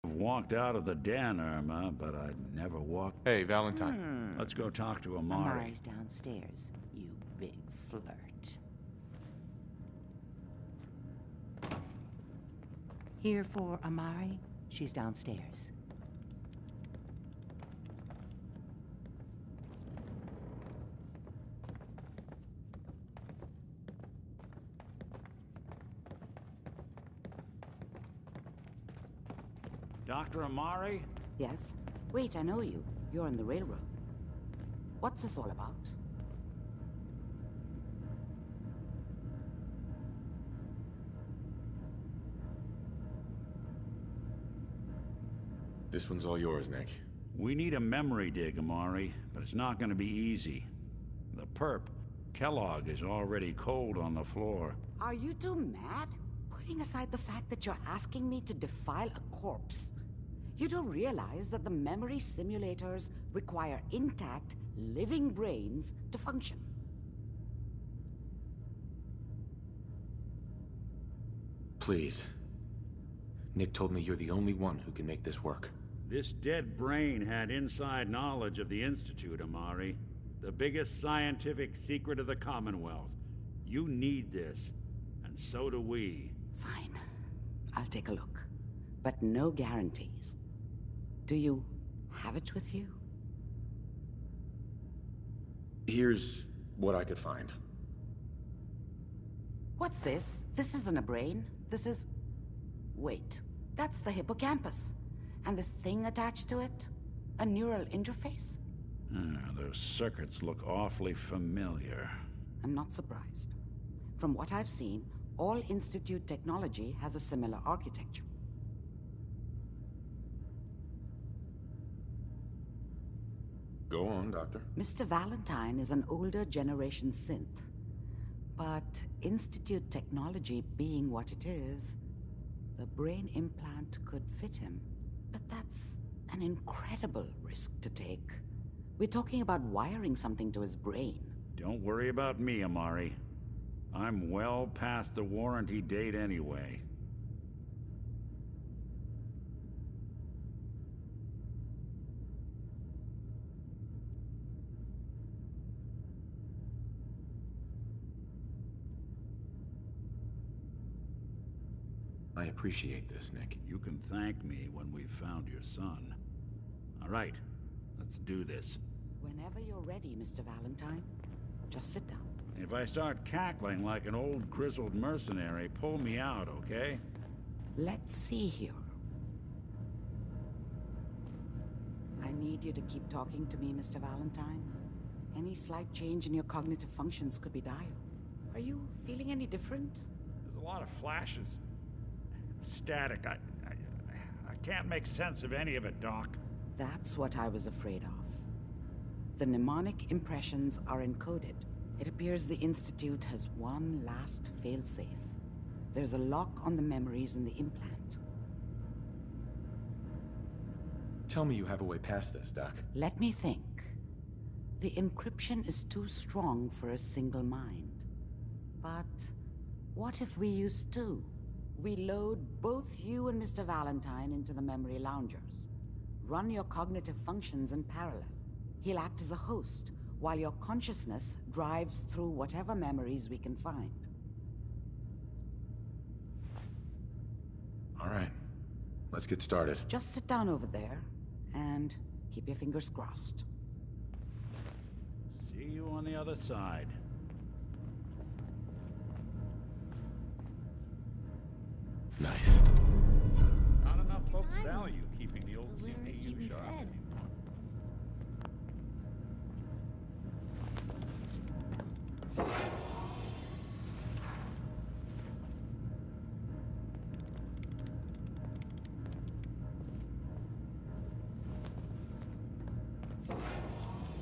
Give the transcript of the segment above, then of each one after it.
I've walked out of the den, Irma, but I'd never walked... Hey, Valentine. Let's go talk to Amari. Amari's downstairs, you big flirt. Here for Amari? She's downstairs. Dr. Amari? Yes? Wait, I know you. You're on the railroad. What's this all about? This one's all yours, Nick. We need a memory dig, Amari, but it's not going to be easy. The perp, Kellogg, is already cold on the floor. Are you two mad? Putting aside the fact that you're asking me to defile a corpse, you don't realize that the memory simulators require intact, living brains to function. Please. Nick told me you're the only one who can make this work. This dead brain had inside knowledge of the Institute, Amari. The biggest scientific secret of the Commonwealth. You need this, and so do we. Fine. I'll take a look. But no guarantees. Do you have it with you? Here's what I could find. What's this? This isn't a brain. This is... Wait. That's the hippocampus. And this thing attached to it? A neural interface? Those circuits look awfully familiar. I'm not surprised. From what I've seen, all Institute technology has a similar architecture. Go on, Doctor. Mr. Valentine is an older generation synth. But Institute technology being what it is, the brain implant could fit him. But that's an incredible risk to take. We're talking about wiring something to his brain. Don't worry about me, Amari. I'm well past the warranty date anyway. I appreciate this, Nick. You can thank me when we've found your son. All right, let's do this. Whenever you're ready, Mr. Valentine. Just sit down. If I start cackling like an old grizzled mercenary, pull me out, okay? Let's see here. I need you to keep talking to me, Mr. Valentine. Any slight change in your cognitive functions could be dire. Are you feeling any different? There's a lot of flashes. Static. I can't make sense of any of it, Doc. That's what I was afraid of. The mnemonic impressions are encoded. It appears the Institute has one last failsafe. There's a lock on the memories in the implant. Tell me you have a way past this, Doc. Let me think. The encryption is too strong for a single mind. But what if we use two? We load both you and Mr. Valentine into the memory loungers. Run your cognitive functions in parallel. He'll act as a host, while your consciousness drives through whatever memories we can find. All right. Let's get started. Just sit down over there, and keep your fingers crossed. See you on the other side. Nice. Not enough folks value keeping the old CPU sharp anymore.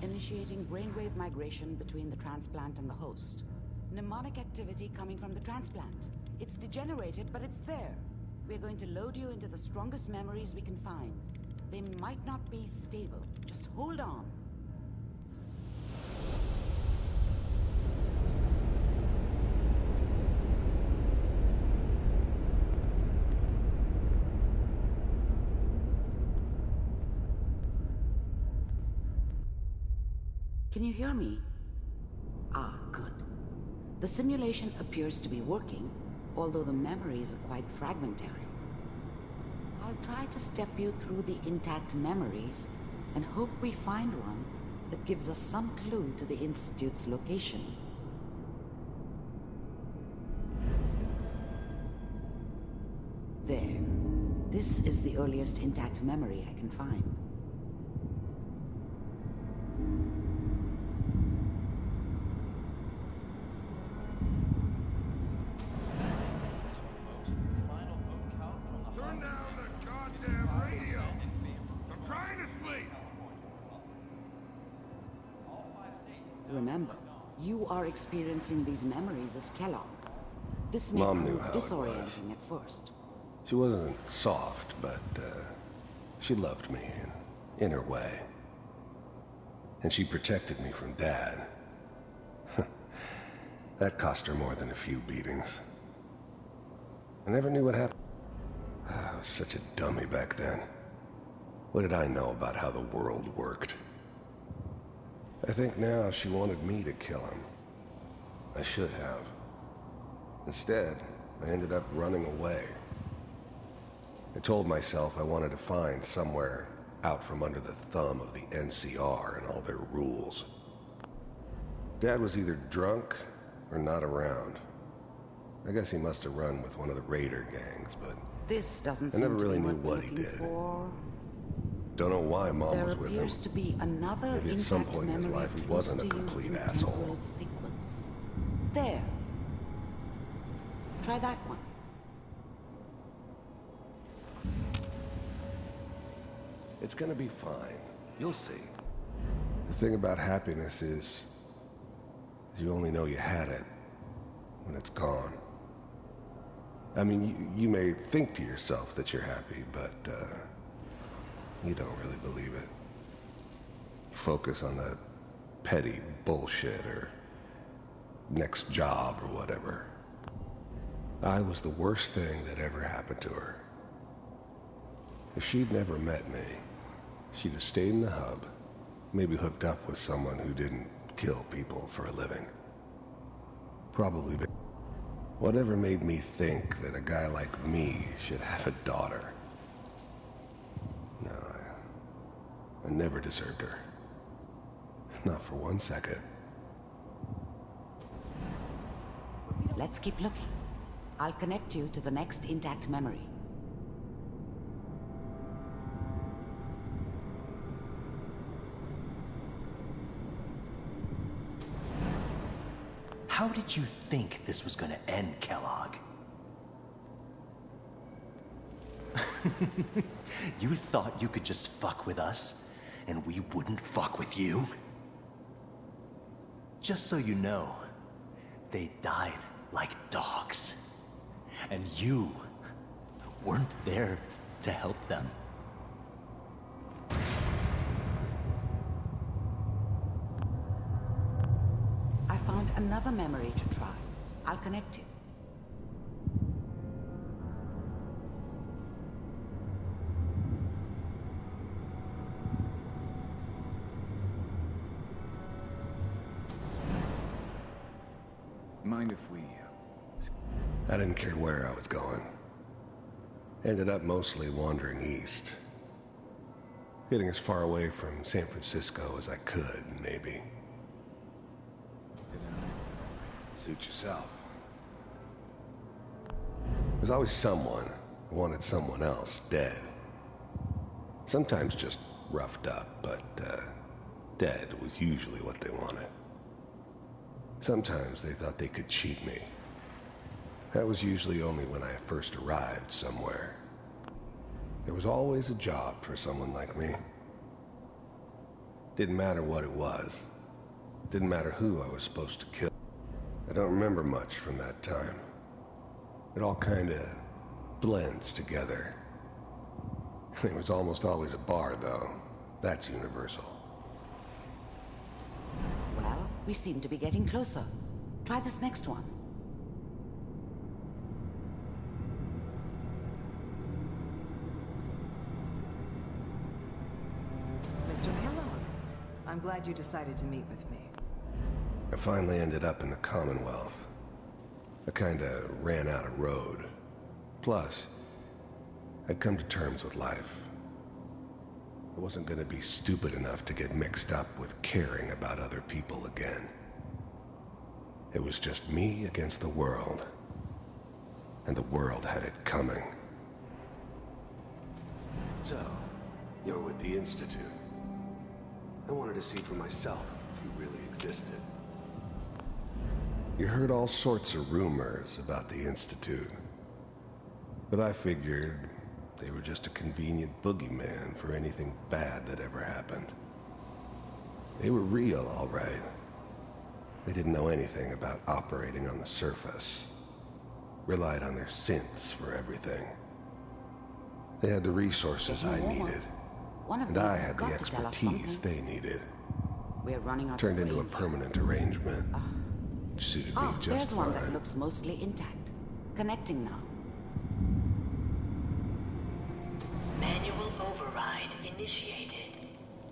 Initiating brainwave migration between the transplant and the host. Mnemonic activity coming from the transplant. It's degenerated, but it's there. We're going to load you into the strongest memories we can find. They might not be stable. Just hold on. Can you hear me? Ah, good. The simulation appears to be working, although the memories are quite fragmentary. I'll try to step you through the intact memories and hope we find one that gives us some clue to the Institute's location. There. This is the earliest intact memory I can find. Turn down the goddamn radio! I'm trying to sleep! Remember, you are experiencing these memories as Kellogg. This may Mom knew prove how it was. disorienting at first. She wasn't soft, but she loved me in her way. And she protected me from Dad. That cost her more than a few beatings. I never knew what happened. I was such a dummy back then. What did I know about how the world worked? I think now she wanted me to kill him. I should have. Instead, I ended up running away. I told myself I wanted to find somewhere out from under the thumb of the NCR and all their rules. Dad was either drunk or not around. I guess he must have run with one of the raider gangs, but This doesn't I never seem to really be knew what we're what he looking did. for. don't know why Mom There was with him. appears to be another Maybe at some intact point in his memory life he close wasn't a to you complete in asshole. temporal sequence. There. Try that one. It's gonna be fine. You'll see. The thing about happiness is you only know you had it when it's gone. I mean, you may think to yourself that you're happy, but you don't really believe it. Focus on that petty bullshit or next job or whatever. I was the worst thing that ever happened to her. If she'd never met me, she'd have stayed in the hub, maybe hooked up with someone who didn't kill people for a living. Probably. Whatever made me think that a guy like me should have a daughter? No, I never deserved her. Not for 1 second. Let's keep looking. I'll connect you to the next intact memory. How did you think this was gonna end, Kellogg? You thought you could just fuck with us, and we wouldn't fuck with you? Just so you know, they died like dogs. And you weren't there to help them. I found another memory to try. I'll connect you. Mind if we... I didn't care where I was going. Ended up mostly wandering east. Getting as far away from San Francisco as I could, maybe. Suit yourself. There's always someone who wanted someone else dead. Sometimes just roughed up, but dead was usually what they wanted. Sometimes they thought they could cheat me. That was usually only when I first arrived somewhere. There was always a job for someone like me. Didn't matter what it was. Didn't matter who I was supposed to kill. I don't remember much from that time. It all kinda blends together. There was almost always a bar, though. That's universal. Well, we seem to be getting closer. Try this next one. Mr. Kellogg, I'm glad you decided to meet with me. I finally ended up in the Commonwealth. I kinda ran out of road. Plus, I'd come to terms with life. I wasn't gonna be stupid enough to get mixed up with caring about other people again. It was just me against the world. And the world had it coming. So, you're with the Institute. I wanted to see for myself if you really existed. You heard all sorts of rumors about the Institute. But I figured they were just a convenient boogeyman for anything bad that ever happened. They were real, all right. They didn't know anything about operating on the surface. Relied on their synths for everything. They had the resources I needed. And I had the expertise they needed. We're running out. Turned into a permanent arrangement. Suited me just there's one fine. that looks mostly intact. Connecting now. Manual override initiated.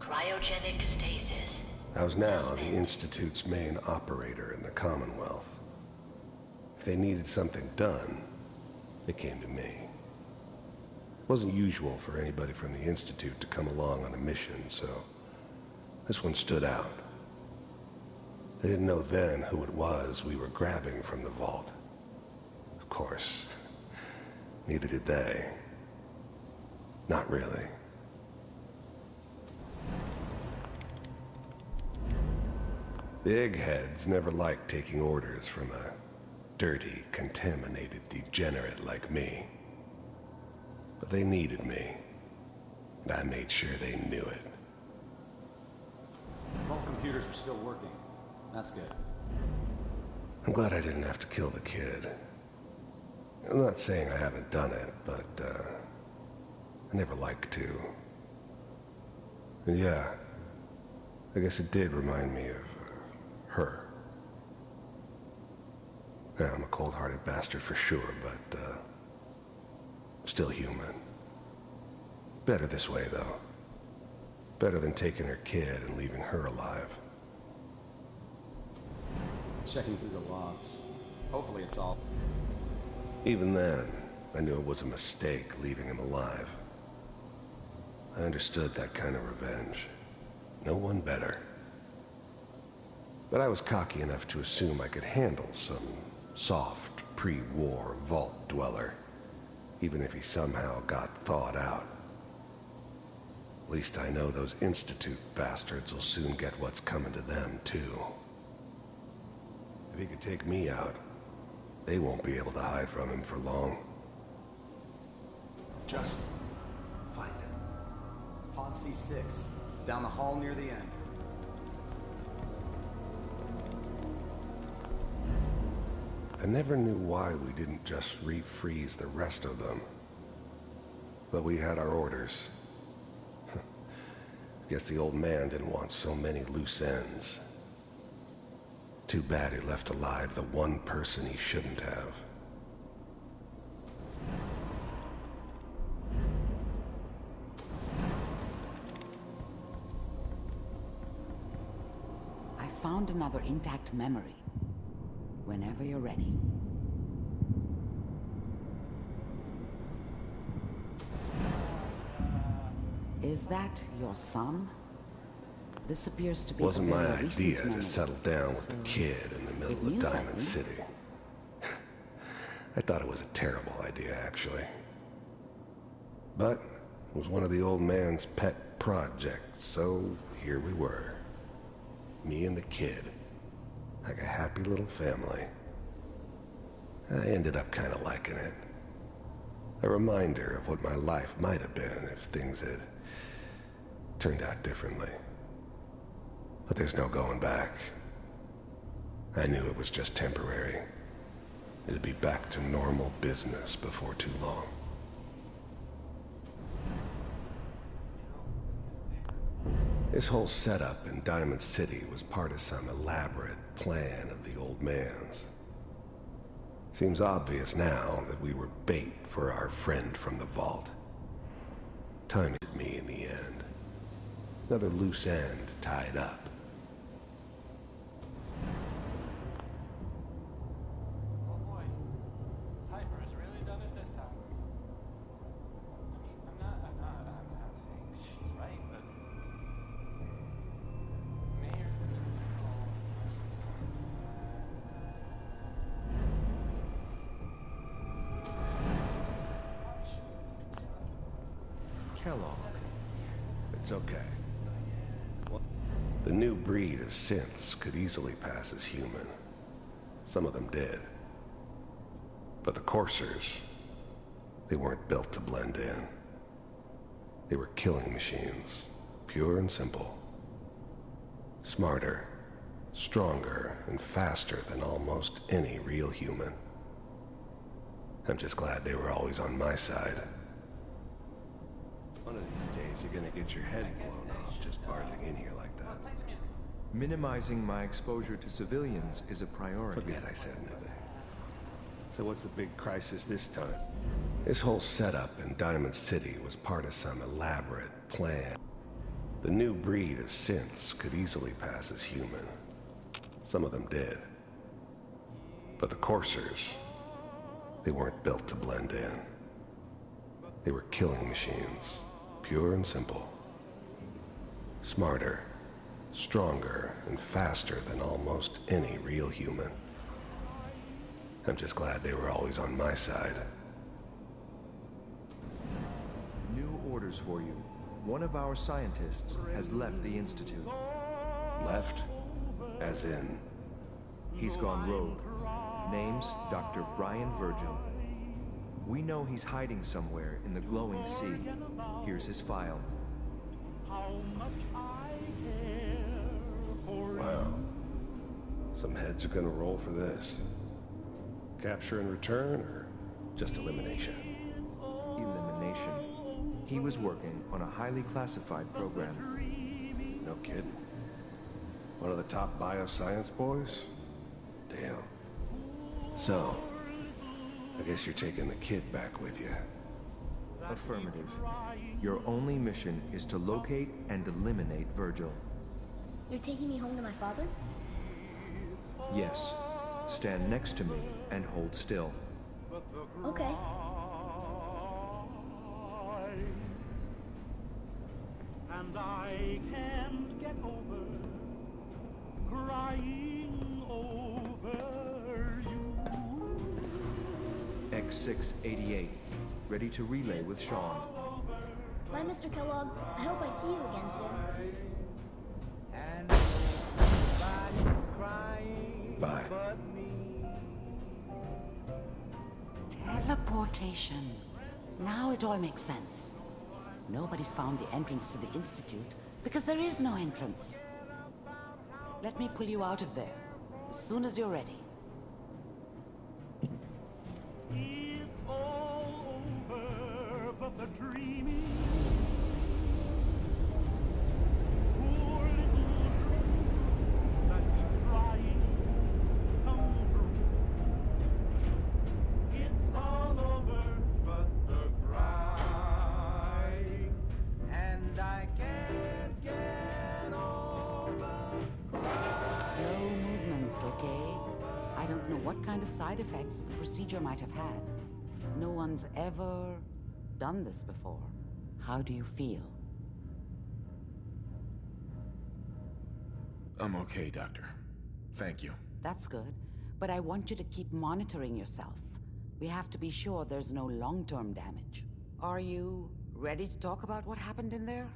Cryogenic stasis. I was now the Institute's main operator in the Commonwealth. If they needed something done, they came to me. It wasn't usual for anybody from the Institute to come along on a mission, so this one stood out. They didn't know then who it was we were grabbing from the vault. Of course, neither did they. Not really. The eggheads never liked taking orders from a dirty, contaminated degenerate like me. But they needed me, and I made sure they knew it. All computers are still working. That's good. I'm glad I didn't have to kill the kid. I'm not saying I haven't done it, but, I never liked to. And yeah, I guess it did remind me of, her. Yeah, I'm a cold-hearted bastard for sure, but, still human. Better this way, though. Better than taking her kid and leaving her alive. Checking through the logs. Hopefully it's all... Even then, I knew it was a mistake leaving him alive. I understood that kind of revenge. No one better. But I was cocky enough to assume I could handle some soft, pre-war vault dweller, even if he somehow got thawed out. At least I know those Institute bastards will soon get what's coming to them, too. If he could take me out, they won't be able to hide from him for long. Just find it. Pod C6, down the hall near the end. I never knew why we didn't just refreeze the rest of them. But we had our orders. Guess the old man didn't want so many loose ends. Too bad he left alive the one person he shouldn't have. I found another intact memory. Whenever you're ready. Is that your son? This appears to be Wasn't a my very recent idea to memory. settle down with the kid in the middle of news, I Diamond think. City. I thought it was a terrible idea, actually. But it was one of the old man's pet projects, so here we were. Me and the kid. Like a happy little family. I ended up kind of liking it. A reminder of what my life might have been if things had turned out differently. But there's no going back. I knew it was just temporary. It'd be back to normal business before too long. This whole setup in Diamond City was part of some elaborate plan of the old man's. Seems obvious now that we were bait for our friend from the vault. Time hit me in the end. Another loose end tied up. Oh boy. Piper has really done it this time. I mean, I'm not saying she's right, but... Mayor... Kellogg. It's okay. The new breed of synths could easily pass as human. Some of them did. But the coursers, they weren't built to blend in. They were killing machines, pure and simple. Smarter, stronger, and faster than almost any real human. I'm just glad they were always on my side. One of these days, you're gonna get your head blown off just barging in here like that. Minimizing my exposure to civilians is a priority. Forget I said anything. So what's the big crisis this time? This whole setup in Diamond City was part of some elaborate plan. The new breed of synths could easily pass as human. Some of them did. But the coursers, they weren't built to blend in. They were killing machines, pure and simple. Smarter, stronger, and faster than almost any real human. I'm just glad they were always on my side. New orders for you. One of our scientists has left the Institute. Left? As in? He's gone rogue. Name's Dr. Brian Virgil. We know he's hiding somewhere in the glowing sea. Here's his file. Wow. Some heads are gonna roll for this. Capture and return, or just elimination? Elimination. He was working on a highly classified program. No kidding. One of the top bioscience boys? Damn. So, I guess you're taking the kid back with you. Affirmative. Your only mission is to locate and eliminate Virgil. You're taking me home to my father? Yes. Stand next to me and hold still. Okay. And I can't get over crying over you. X688. Ready to relay with Sean. Bye, Mr. Kellogg. I hope I see you again soon. Bye. Teleportation. Now it all makes sense. Nobody's found the entrance to the Institute because there is no entrance. Let me pull you out of there as soon as you're ready. It's all over, but the dreaming. Poor little dream that keeps trying to come true. It's all over, but the crying, and I can't get over. Slow movements, okay? I don't know what kind of side effects the procedure might have had. No one's ever done this before. How do you feel? I'm okay, Doctor. Thank you. That's good, but I want you to keep monitoring yourself. We have to be sure there's no long-term damage. Are you ready to talk about what happened in there?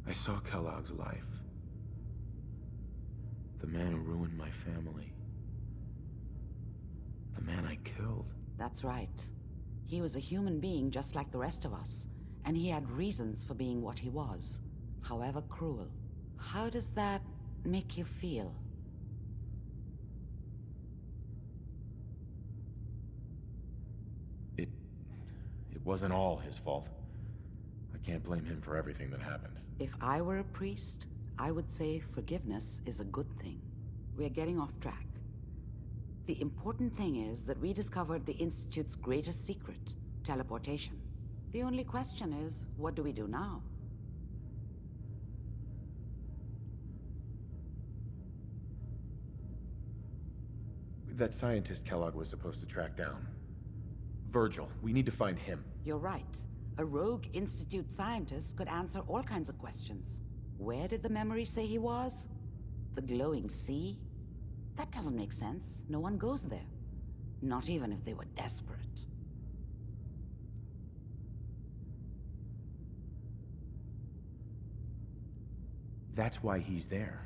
I saw Kellogg's life. The man who ruined my family. The man I killed. That's right. He was a human being just like the rest of us, and he had reasons for being what he was, however cruel. How does that make you feel? It wasn't all his fault. I can't blame him for everything that happened. If I were a priest, I would say forgiveness is a good thing. We're getting off track. The important thing is that we discovered the Institute's greatest secret, teleportation. The only question is, what do we do now? That scientist Kellogg was supposed to track down. Virgil, we need to find him. You're right. A rogue Institute scientist could answer all kinds of questions. Where did the memory say he was? The glowing sea? That doesn't make sense. No one goes there. Not even if they were desperate. That's why he's there.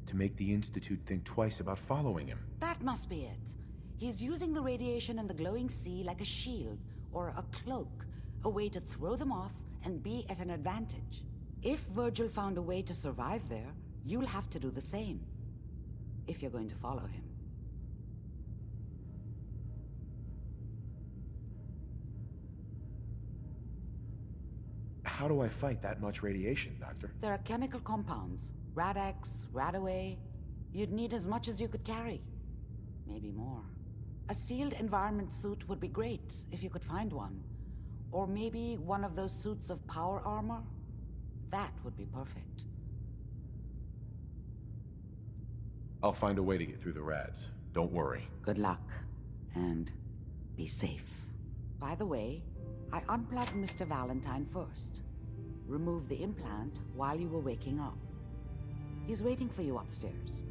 To make the Institute think twice about following him. That must be it. He's using the radiation in the glowing sea like a shield, or a cloak, a way to throw them off and be at an advantage. If Virgil found a way to survive there, you'll have to do the same. If you're going to follow him. How do I fight that much radiation, Doctor? There are chemical compounds. Rad-X, Radaway. You'd need as much as you could carry. Maybe more. A sealed environment suit would be great, if you could find one. Or maybe one of those suits of power armor? That would be perfect. I'll find a way to get through the rads. Don't worry. Good luck. And be safe. By the way, I unplugged Mr. Valentine first. Remove the implant while you were waking up. He's waiting for you upstairs.